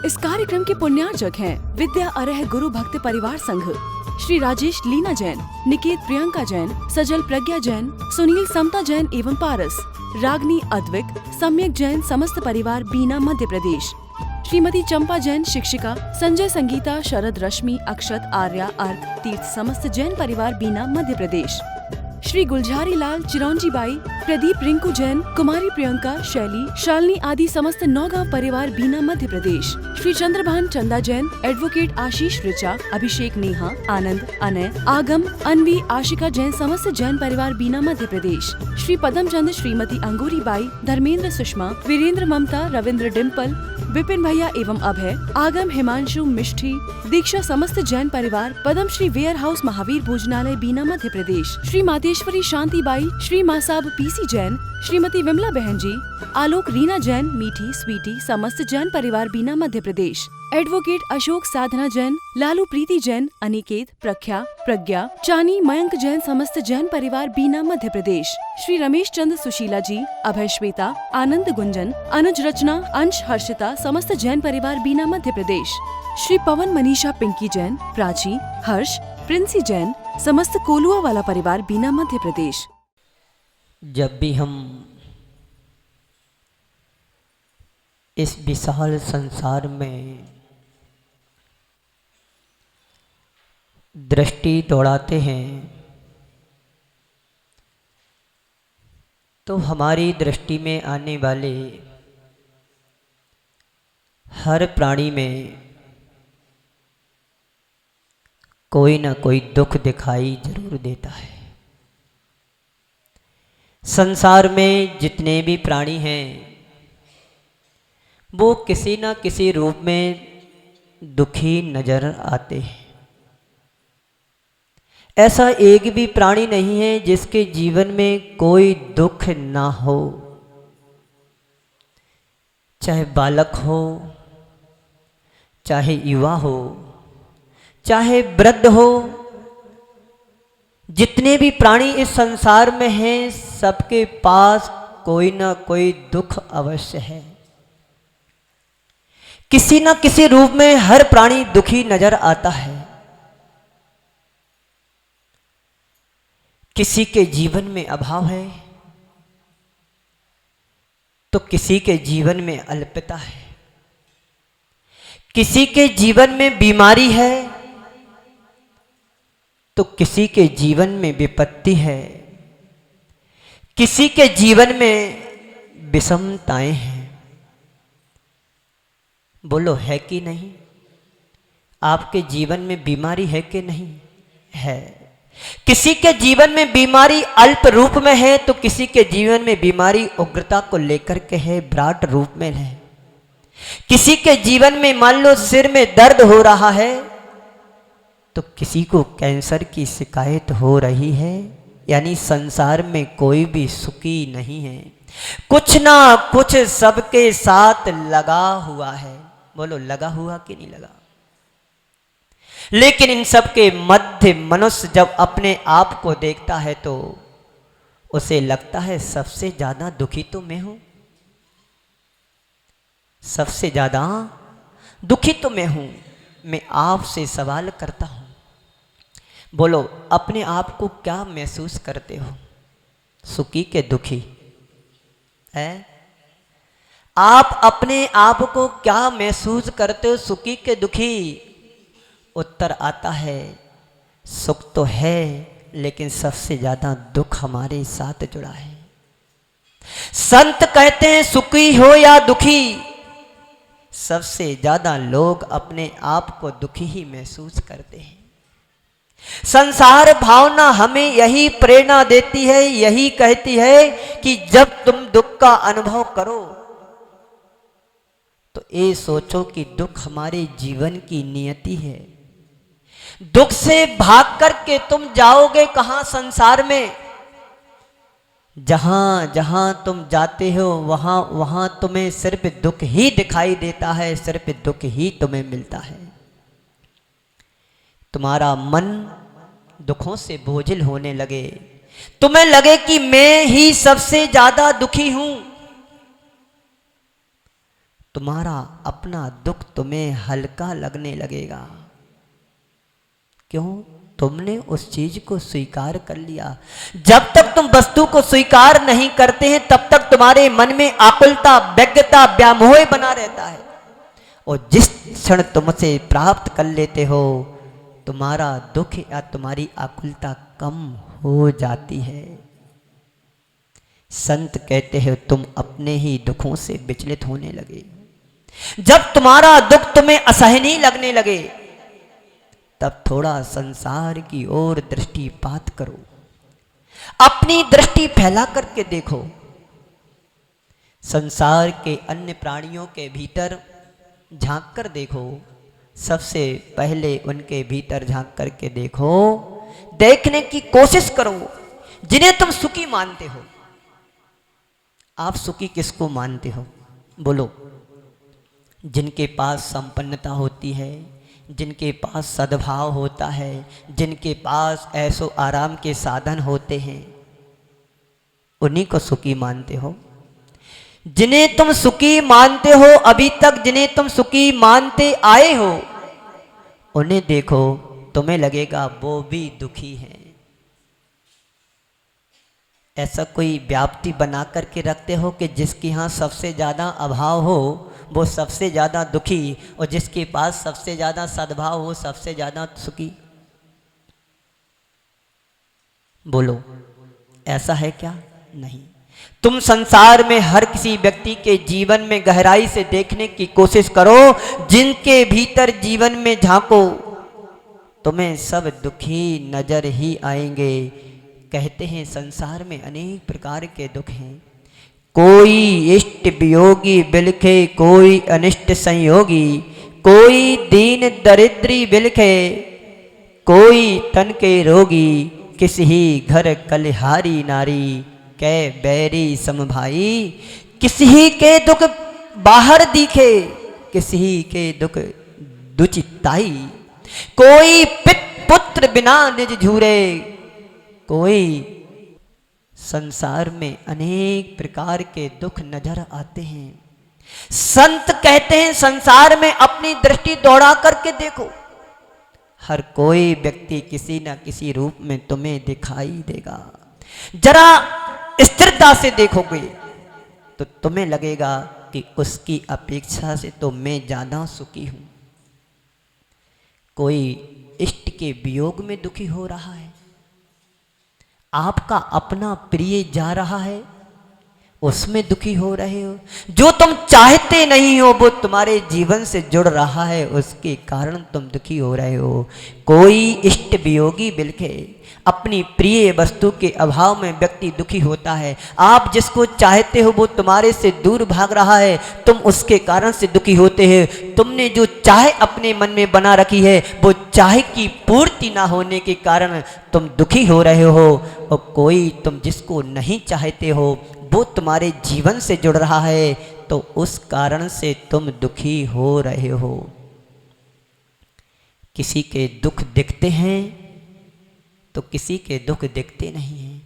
इस कार्यक्रम के पुण्यार्चक हैं विद्या अरह गुरु भक्त परिवार संघ, श्री राजेश लीना जैन, निकेत प्रियंका जैन, सजल प्रज्ञा जैन, सुनील समता जैन एवं पारस, रागनी अद्विक, सम्यक जैन समस्त परिवार बीना मध्य प्रदेश, श्रीमती चंपा जैन शिक्षिका, संजय संगीता, शरद रश्मि, अक्षत, आर्या, अर्क, तीर्थ समस्त जैन परिवार बीना मध्य प्रदेश, श्री गुलझारी लाल, चिरौंजी बाई, प्रदीप, रिंकू जैन, कुमारी प्रियंका, शैली, शालिनी आदि समस्त नौगांव परिवार बीना मध्य प्रदेश, श्री चंद्रभान चंदा जैन, एडवोकेट आशीष ऋचा, अभिषेक, नेहा, आनंद, अनय, आगम, अनवी, आशिका जैन समस्त जैन परिवार बीना मध्य प्रदेश, श्री पदम चंद, श्रीमती अंगूरी बाई, धर्मेंद्र, सुषमा, वीरेंद्र, ममता, रविंद्र, डिम्पल, विपिन भैया एवं अभय, आगम, हिमांशु, मिष्ठी, दीक्षा समस्त जैन परिवार पद्म श्री वेयर हाउस महावीर भोजनालय बीना मध्य प्रदेश, श्री मातेश्वरी शांति by, Shri Masab PC Jain, Shrimati Vimla बहन जी, आलोक, रीना जैन, मीठी, स्वीटी समस्त जैन परिवार बीना मध्य प्रदेश, एडवोकेट अशोक, साधना जैन, लालू, प्रीति जैन, अनिकेत, प्रख्या, प्रज्ञा, चानी, मयंक जैन समस्त जैन परिवार बीना मध्य प्रदेश, श्री रमेश चंद, सुशीला जी, अभय, श्वेता, आनंद, गुंजन, अनुज, रचना, अंश, हर्षिता समस्त जैन परिवार बीना मध्य प्रदेश, श्री पवन, मनीषा, पिंकी जैन, प्राची, हर्ष, प्रिंसी जैन समस्त कोलुआ वाला परिवार बीना मध्य प्रदेश। जब भी हम इस विशाल संसार में दृष्टि दौड़ाते हैं तो हमारी दृष्टि में आने वाले हर प्राणी में कोई ना कोई दुख दिखाई जरूर देता है। संसार में जितने भी प्राणी हैं वो किसी न किसी रूप में दुखी नजर आते हैं। ऐसा एक भी प्राणी नहीं है जिसके जीवन में कोई दुख ना हो, चाहे बालक हो, चाहे युवा हो, चाहे वृद्ध हो। जितने भी प्राणी इस संसार में हैं सबके पास कोई ना कोई दुख अवश्य है। किसी न किसी रूप में हर प्राणी दुखी नजर आता है। किसी के जीवन में अभाव है तो किसी के जीवन में अल्पता है, किसी के जीवन में बीमारी है तो किसी के जीवन में विपत्ति है, किसी के जीवन में विषमताएं हैं। बोलो है कि नहीं? आपके जीवन में बीमारी है कि नहीं? है। किसी के जीवन में बीमारी अल्प रूप में है तो किसी के जीवन में बीमारी उग्रता को लेकर के है, विराट रूप में है। किसी के जीवन में मान लो सिर में दर्द हो रहा है तो किसी को कैंसर की शिकायत हो रही है। यानी संसार में कोई भी सुखी नहीं है, कुछ ना कुछ सबके साथ लगा हुआ है। बोलो लगा हुआ कि नहीं लगा? लेकिन इन सबके मध्य मनुष्य जब अपने आप को देखता है तो उसे लगता है सबसे ज्यादा दुखी तो मैं हूं, सबसे ज्यादा दुखी तो मैं हूं। मैं आपसे सवाल करता हूं, बोलो अपने आप को क्या महसूस करते हो, सुखी के दुखी है? आप अपने आप को क्या महसूस करते हो, सुखी के दुखी? उत्तर आता है सुख तो है लेकिन सबसे ज्यादा दुख हमारे साथ जुड़ा है। संत कहते हैं सुखी हो या दुखी, सबसे ज्यादा लोग अपने आप को दुखी ही महसूस करते हैं। संसार भावना हमें यही प्रेरणा देती है, यही कहती है कि जब तुम दुख का अनुभव करो तो ये सोचो कि दुख हमारे जीवन की नियति है। दुख से भाग करके तुम जाओगे कहां संसार में? जहां जहां तुम जाते हो वहां वहां तुम्हें सिर्फ दुख ही दिखाई देता है, सिर्फ दुख ही तुम्हें मिलता है। तुम्हारा मन दुखों से बोझिल होने लगे, तुम्हें लगे कि मैं ही सबसे ज्यादा दुखी हूं, तुम्हारा अपना दुख तुम्हें हल्का लगने लगेगा। क्यों? तुमने उस चीज को स्वीकार कर लिया। जब तक तुम वस्तु को स्वीकार नहीं करते हैं तब तक तुम्हारे मन में आकुलता, व्यग्रता, व्यामोह बना रहता है। और जिस क्षण तुम उसे प्राप्त कर लेते हो, तुम्हारा दुख या तुम्हारी आकुलता कम हो जाती है। संत कहते हैं तुम अपने ही दुखों से विचलित होने लगे। जब तुम्हारा दुख तुम्हें असहनीय लगने लगे, तब थोड़ा संसार की ओर दृष्टिपात करो, अपनी दृष्टि फैला करके देखो। संसार के अन्य प्राणियों के भीतर झांक कर देखो। सबसे पहले उनके भीतर झांक करके देखो, देखने की कोशिश करो जिन्हें तुम सुखी मानते हो। आप सुखी किसको मानते हो? बोलो। जिनके पास संपन्नता होती है, जिनके पास सद्भाव होता है, जिनके पास ऐसो आराम के साधन होते हैं, उन्हीं को सुखी मानते हो। जिन्हें तुम सुखी मानते हो, अभी तक जिन्हें तुम सुखी मानते आए हो, उन्हें देखो, तुम्हें लगेगा वो भी दुखी हैं। ऐसा कोई व्याप्ति बना करके रखते हो कि जिसके यहाँ सबसे ज़्यादा अभाव हो वो सबसे ज़्यादा दुखी, और जिसके पास सबसे ज़्यादा सद्भाव हो सबसे ज़्यादा सुखी? बोलो, ऐसा है क्या? नहीं। तुम संसार में हर किसी व्यक्ति के जीवन में गहराई से देखने की कोशिश करो, जिनके भीतर जीवन में झांको, तुम्हें सब दुखी नजर ही आएंगे। कहते हैं संसार में अनेक प्रकार के दुख हैं। कोई इष्ट वियोगी बिलखे, कोई अनिष्ट संयोगी, कोई दीन दरिद्री बिलखे, कोई तन के रोगी, किसी ही घर कलिहारी नारी, कै बैरी समभाई। किसी ही के दुख बाहर दिखे, किसी ही के दुख दुचिताई। कोई पुत्र बिना निज झूरे, कोई। संसार में अनेक प्रकार के दुख नजर आते हैं। संत कहते हैं संसार में अपनी दृष्टि दौड़ा करके देखो, हर कोई व्यक्ति किसी न किसी रूप में तुम्हें दिखाई देगा। जरा स्थिरता से देखोगे तो तुम्हें लगेगा कि उसकी अपेक्षा से तो मैं ज्यादा सुखी हूं। कोई इष्ट के वियोग में दुखी हो रहा है, आपका अपना प्रिय जा रहा है, उसमें दुखी हो रहे हो। जो तुम चाहते नहीं हो वो तुम्हारे जीवन से जुड़ रहा है, उसके कारण तुम दुखी हो रहे हो। कोई इष्ट वियोगी बिलखे, अपनी प्रिय वस्तु के अभाव में व्यक्ति दुखी होता है। आप जिसको चाहते हो वो तुम्हारे से दूर भाग रहा है, तुम उसके कारण से दुखी होते हैं। तुमने जो चाह अपने मन में बना रखी है वो चाह की पूर्ति ना होने के कारण तुम दुखी हो रहे हो। और कोई तुम जिसको नहीं चाहते हो वो तुम्हारे जीवन से जुड़ रहा है, तो उस कारण से तुम दुखी हो रहे हो। किसी के दुख दिखते हैं तो किसी के दुख दिखते नहीं हैं।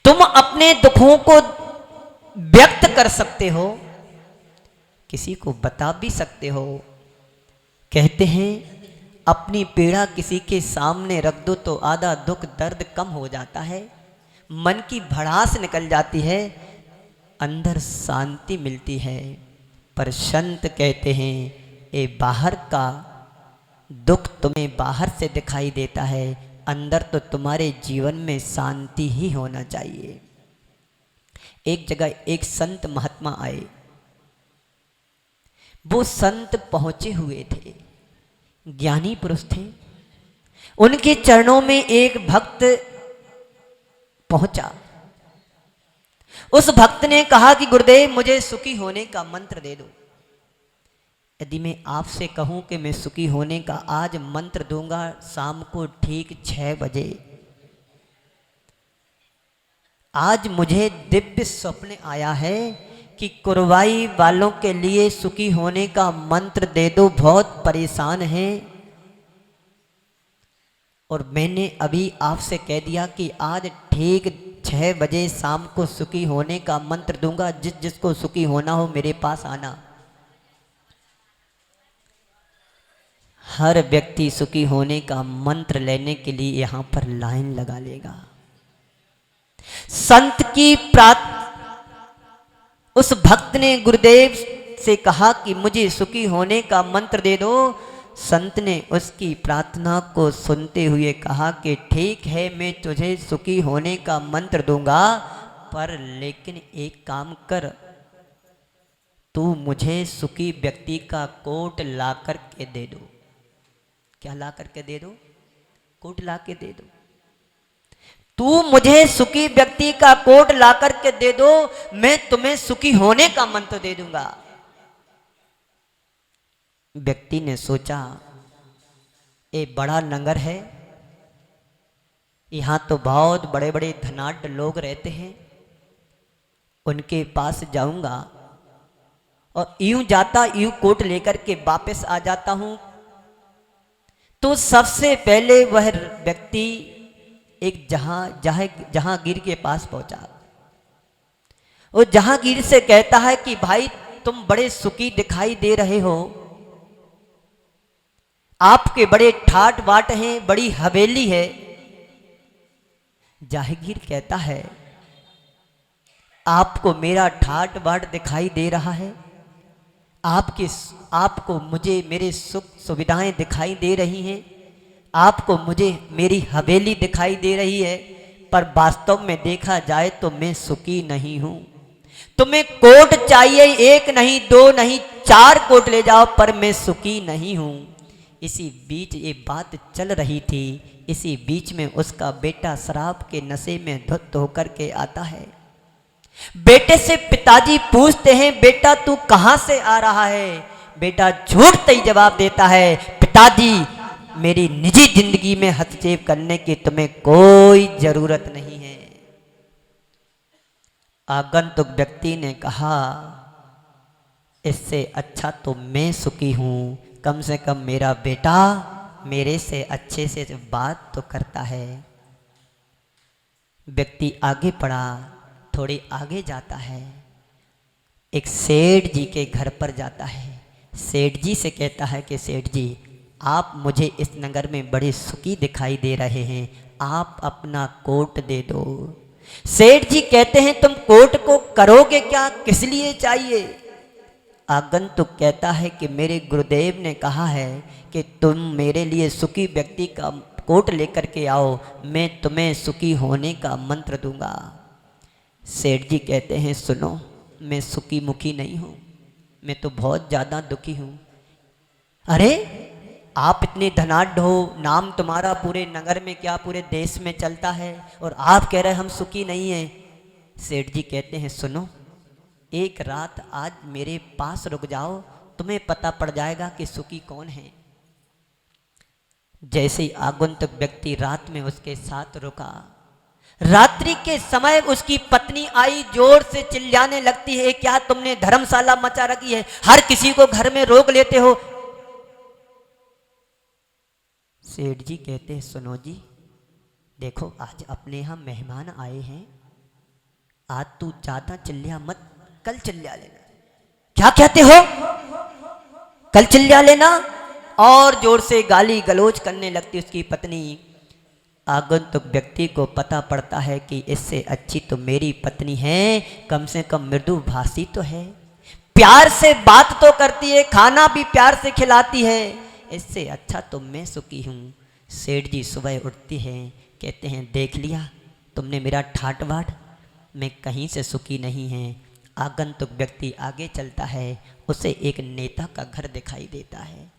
तुम अपने दुखों को व्यक्त कर सकते हो, किसी को बता भी सकते हो। कहते हैं अपनी पीड़ा किसी के सामने रख दो तो आधा दुख दर्द कम हो जाता है, मन की भड़ास निकल जाती है, अंदर शांति मिलती है। पर संत कहते हैं ये बाहर का दुख तुम्हें बाहर से दिखाई देता है, अंदर तो तुम्हारे जीवन में शांति ही होना चाहिए। एक जगह एक संत महात्मा आए। वो संत पहुंचे हुए थे, ज्ञानी पुरुष थे। उनके चरणों में एक भक्त पहुंचा। उस भक्त ने कहा कि गुरुदेव मुझे सुखी होने का मंत्र दे दो। यदि मैं आपसे कहूं कि मैं सुखी होने का आज मंत्र दूंगा शाम को ठीक 6 बजे, आज मुझे दिव्य स्वप्न आया है कि कुरवाई वालों के लिए सुखी होने का मंत्र दे दो, बहुत परेशान हैं। और मैंने अभी आपसे कह दिया कि आज ठीक 6 बजे शाम को सुखी होने का मंत्र दूंगा, जिसको सुखी होना हो मेरे पास आना। हर व्यक्ति सुखी होने का मंत्र लेने के लिए यहां पर लाइन लगा लेगा। संत की उस भक्त ने गुरुदेव से कहा कि मुझे सुखी होने का मंत्र दे दो। संत ने उसकी प्रार्थना को सुनते हुए कहा कि ठीक है, मैं तुझे सुखी होने का मंत्र दूंगा, पर लेकिन एक काम कर, तू मुझे सुखी व्यक्ति का कोट ला करके दे दो। क्या ला करके दे दो? कोट ला के दे दो। तू मुझे सुखी व्यक्ति का कोट ला करके दे दो, मैं तुम्हें सुखी होने का मंत्र दे दूंगा। व्यक्ति ने सोचा, ये बड़ा नगर है, यहां तो बहुत बड़े बड़े धनाढ्य लोग रहते हैं, उनके पास जाऊंगा और यूं जाता यूं कोट लेकर के वापस आ जाता हूं। तो सबसे पहले वह व्यक्ति एक जहांगीर के पास पहुंचा। वो जहांगीर से कहता है कि भाई, तुम बड़े सुखी दिखाई दे रहे हो, आपके बड़े ठाट बाट हैं, बड़ी हवेली है। जहांगीर कहता है, आपको मेरा ठाट बाट दिखाई दे रहा है, आपको मुझे मेरे सुख सुविधाएं दिखाई दे रही हैं, आपको मुझे मेरी हवेली दिखाई दे रही है, पर वास्तव में देखा जाए तो मैं सुखी नहीं हूं। तुम्हें कोट चाहिए, एक नहीं, दो नहीं, 4 कोट ले जाओ, पर मैं सुखी नहीं हूं। इसी बीच ये बात चल रही थी। इसी बीच में उसका बेटा शराब के नशे में धुत होकर के आता है। बेटे से पिताजी पूछते हैं, बेटा तू कहां से आ रहा है? बेटा झूठते ही जवाब देता है, पिताजी, मेरी निजी जिंदगी में हस्तक्षेप करने की तुम्हें कोई जरूरत नहीं है। आगंतुक व्यक्ति ने कहा, इससे अच्छा तो मैं सुखी हूं, कम से कम मेरा बेटा मेरे से अच्छे से बात तो करता है। व्यक्ति आगे बढ़ा, थोड़ी आगे जाता है, एक सेठ जी के घर पर जाता है। सेठ जी से कहता है कि सेठ जी, आप मुझे इस नगर में बड़े सुखी दिखाई दे रहे हैं, आप अपना कोट दे दो। सेठ जी कहते हैं, तुम कोट को करोगे क्या, किस लिए चाहिए? आगंतुक कहता है कि मेरे गुरुदेव ने कहा है कि तुम मेरे लिए सुखी व्यक्ति का कोट लेकर के आओ, मैं तुम्हें सुखी होने का मंत्र दूंगा। सेठ जी कहते हैं, सुनो, मैं सुखी मुखी नहीं हूं, मैं तो बहुत ज़्यादा दुखी हूं। अरे, आप इतने धनाढ्य हो, नाम तुम्हारा पूरे नगर में क्या पूरे देश में चलता है, और आप कह रहे हम सुखी नहीं हैं। सेठ जी कहते हैं, सुनो, एक रात आज मेरे पास रुक जाओ, तुम्हें पता पड़ जाएगा कि सुखी कौन है। जैसे ही आगंतुक व्यक्ति रात में उसके साथ रुका, रात्रि के समय उसकी पत्नी आई, जोर से चिल्लाने लगती है, क्या तुमने धर्मशाला मचा रखी है, हर किसी को घर में रोक लेते हो। सेठ जी कहते हैं, सुनो जी, देखो आज अपने यहां मेहमान आए हैं, आज तू ज्यादा चिल्ला मत, कल चिल्ला लेना। क्या कहते हो? कल चिल्ला लेना। और जोर से गाली गलौज करने लगती उसकी पत्नी। आगंतुक व्यक्ति को पता पड़ता है कि इससे अच्छी तो मेरी पत्नी है, कम से कम मृदु भाषी तो है, प्यार से बात तो करती है, खाना भी प्यार से खिलाती है, इससे अच्छा तो मैं सुखी हूँ। सेठ जी सुबह उठती है, कहते हैं, देख लिया तुमने मेरा ठाट बाट, मैं कहीं से सुखी नहीं है। आगंतुक व्यक्ति आगे चलता है, उसे एक नेता का घर दिखाई देता है।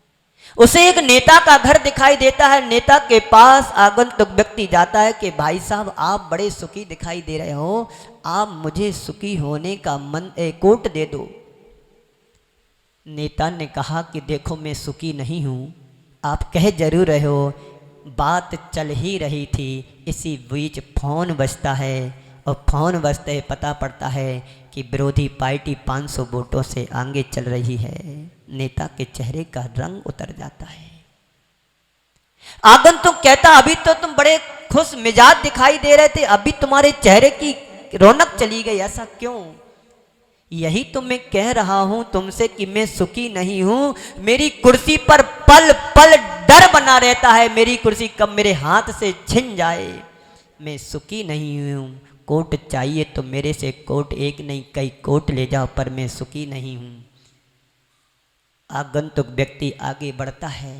उसे एक नेता का घर दिखाई देता है। नेता के पास आगंतुक व्यक्ति जाता है कि भाई साहब, आप बड़े सुखी दिखाई दे रहे हो, आप मुझे सुखी होने का कोट दे दो। नेता ने कहा कि देखो, मैं सुखी नहीं हूँ, आप कह जरूर रहे हो। बात चल ही रही थी, इसी बीच फोन बजता है, और फोन बजते ही पता पड़ता है कि विरोधी पार्टी 500 वोटों से आगे चल रही है। नेता के चेहरे का रंग उतर जाता है। आगंतुक कहता, अभी तो तुम बड़े खुश मिजाज दिखाई दे रहे थे, अभी तुम्हारे चेहरे की रौनक चली गई, ऐसा क्यों? यही तो मैं कह रहा हूं तुमसे कि मैं सुखी नहीं हूं। मेरी कुर्सी पर पल पल डर बना रहता है, मेरी कुर्सी कब मेरे हाथ से छिन जाए। मैं सुखी नहीं हूं। कोट चाहिए तो मेरे से कोट एक नहीं कई कोट ले जाओ, पर मैं सुखी नहीं हूं। आगंतुक व्यक्ति आगे बढ़ता है,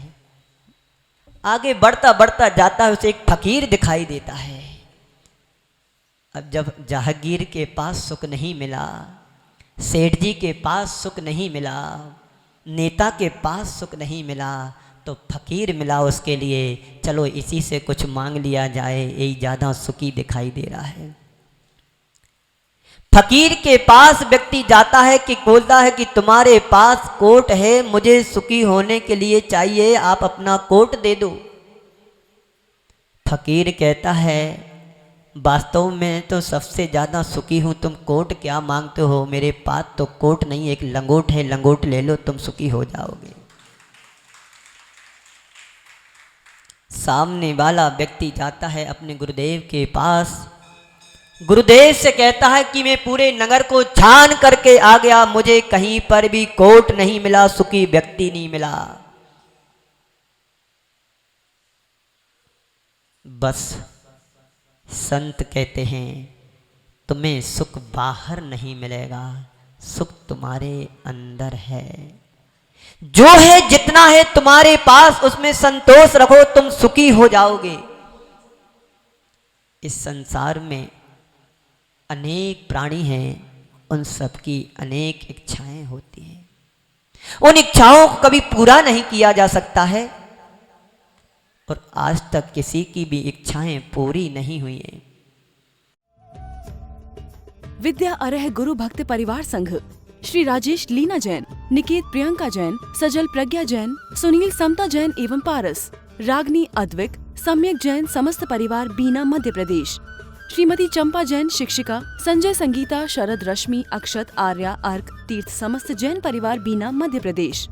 आगे बढ़ता बढ़ता जाता है, उसे एक फकीर दिखाई देता है। अब जब जहांगीर के पास सुख नहीं मिला, सेठ जी के पास सुख नहीं मिला, नेता के पास सुख नहीं मिला, तो फकीर मिला उसके लिए। चलो इसी से कुछ मांग लिया जाए, यही ज़्यादा सुखी दिखाई दे रहा है। फकीर के पास व्यक्ति जाता है कि बोलता है कि तुम्हारे पास कोट है, मुझे सुखी होने के लिए चाहिए, आप अपना कोट दे दो। फकीर कहता है वास्तव में तो सबसे ज़्यादा सुखी हूँ, तुम कोट क्या मांगते हो, मेरे पास तो कोट नहीं, एक लंगोट है, लंगोट ले लो, तुम सुखी हो जाओगे। सामने वाला व्यक्ति जाता है अपने गुरुदेव के पास, गुरुदेव से कहता है कि मैं पूरे नगर को छान करके आ गया, मुझे कहीं पर भी कोट नहीं मिला, सुखी व्यक्ति नहीं मिला। बस संत कहते हैं तुम्हें सुख बाहर नहीं मिलेगा, सुख तुम्हारे अंदर है। जो है जितना है तुम्हारे पास उसमें संतोष रखो, तुम सुखी हो जाओगे। इस संसार में अनेक प्राणी हैं, उन सबकी अनेक इच्छाएं होती हैं, उन इच्छाओं को कभी पूरा नहीं किया जा सकता है, और आज तक किसी की भी इच्छाएं पूरी नहीं हुई हैं। विद्या अरह गुरु भक्त परिवार संघ श्री राजेश लीना जैन, निकेत प्रियंका जैन, सजल प्रज्ञा जैन, सुनील समता जैन एवं पारस, रागनी अद्विक, सम्यक जैन समस्त परिवार बीना मध्य प्रदेश। श्रीमती चंपा जैन शिक्षिका, संजय संगीता, शरद रश्मि, अक्षत, आर्या, अर्क, तीर्थ समस्त जैन परिवार बीना मध्य प्रदेश।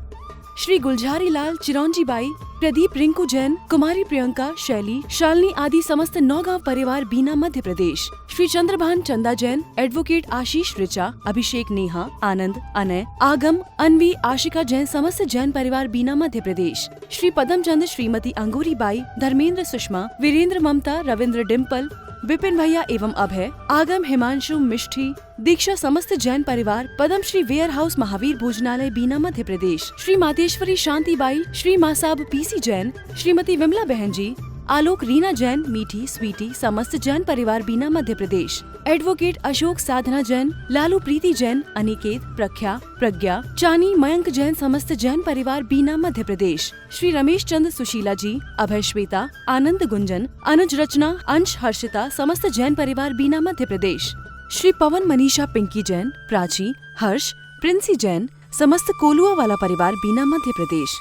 श्री गुलझारी लाल, चिरौंजी बाई, प्रदीप, रिंकू जैन, कुमारी प्रियंका, शैली, शालिनी आदि समस्त नौगांव परिवार बीना मध्य प्रदेश। श्री चंद्रभान चंदा जैन, एडवोकेट आशीष ऋचा, अभिषेक, नेहा, आनंद, अनय, आगम, अनवी, आशिका जैन समस्त जैन परिवार बीना मध्य प्रदेश। श्री पदम चंद, श्रीमती अंगूरी बाई, धर्मेंद्र, सुषमा, वीरेंद्र, ममता, रविंद्र, डिम्पल, विपिन भैया एवं अभय, आगम, हिमांशु, मिष्ठी, दीक्षा समस्त जैन परिवार पद्म श्री वेयर हाउस महावीर भोजनालय बीना मध्य प्रदेश। श्री मातेश्वरी शांति by, Shri Masab PC Jain, Shrimati Vimla बहन जी, आलोक, रीना जैन, मीठी, स्वीटी समस्त जैन परिवार बीना मध्य प्रदेश। एडवोकेट अशोक, साधना जैन, लालू, प्रीति जैन, अनिकेत, प्रख्या, प्रज्ञा, चानी, मयंक जैन समस्त जैन परिवार बीना मध्य प्रदेश। श्री रमेश चंद, सुशीला जी, अभय, श्वेता, आनंद, गुंजन, अनुज, रचना, अंश, हर्षिता समस्त जैन परिवार बीना मध्य प्रदेश। श्री पवन, मनीषा, पिंकी जैन, प्राची, हर्ष, प्रिंसी जैन समस्त कोलुआ वाला परिवार बीना मध्य प्रदेश।